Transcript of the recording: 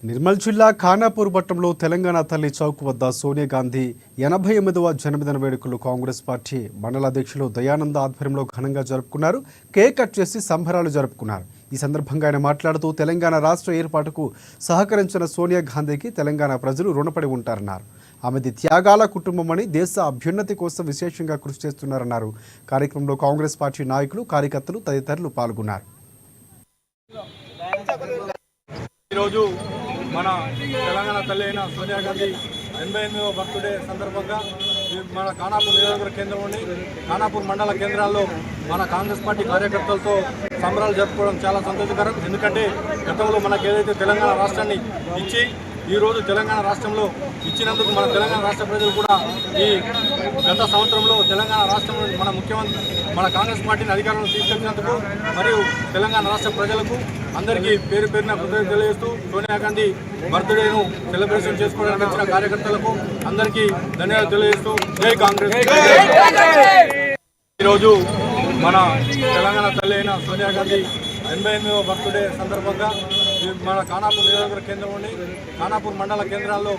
నిర్మల్ జిల్లా ఖానాపూర్ పట్టణంలో తెలంగాణ తల్లి చౌక్ వద్ద సోనియా గాంధీ 88వ జన్మదిన వేడుకలు కాంగ్రెస్ పార్టీ మండల అధ్యక్షులు దయానంద్ ఆధ్వర్యంలో ఘనంగా జరుపుకున్నారు. కేక్ కట్ చేసి సంబరాలు జరుపుకున్నారు. ఈ సందర్భంగా ఆయన మాట్లాడుతూ తెలంగాణ రాష్ట్ర ఏర్పాటుకు సహకరించిన సోనియా గాంధీకి తెలంగాణ ప్రజలు రుణపడి ఉంటారన్నారు. ఆమెది త్యాగాల కుటుంబమని, దేశ అభ్యున్నతి కోసం విశేషంగా కృషి చేస్తున్నారన్నారు. కార్యక్రమంలో కాంగ్రెస్ పార్టీ నాయకులు, కార్యకర్తలు తదితరులు పాల్గొన్నారు. ఈరోజు మన తెలంగాణ తల్లి అయిన సోనియా గాంధీ 88వ బర్త్డే సందర్భంగా మన ఖానాపూర్ నియోజకవర్గ కేంద్రంలోని ఖానాపూర్ మండల కేంద్రాల్లో మన కాంగ్రెస్ పార్టీ కార్యకర్తలతో సంబరాలు జరుపుకోవడం చాలా సంతోషకరం. ఎందుకంటే గతంలో మనకు ఏదైతే తెలంగాణ రాష్ట్రాన్ని ఇచ్చి ఈరోజు తెలంగాణ రాష్ట్రంలో ఇచ్చినందుకు మన తెలంగాణ రాష్ట్ర ప్రజలు కూడా ఈ గత సంవత్సరంలో తెలంగాణ రాష్ట్రంలో మన ముఖ్యమంత్రి మన కాంగ్రెస్ పార్టీని అధికారంలో తీసుకొచ్చినందుకు మరియు తెలంగాణ రాష్ట్ర ప్రజలకు అందరికీ పేరు పేరున కృతజ్ఞతలు తెలియజేస్తూ సోనియా గాంధీ బర్త్డేను సెలబ్రేషన్ చేసుకోవడానికి వచ్చిన కార్యకర్తలకు అందరికీ ధన్యవాదాలు తెలియజేస్తూ జై కాంగ్రెస్. ఈరోజు మన తెలంగాణ తల్లి అయిన సోనియా గాంధీ 88వ బర్త్డే సందర్భంగా మన ఖానాపూర్ నియోజకవర్గ కేంద్రంలోని ఖానాపూర్ మండల కేంద్రాల్లో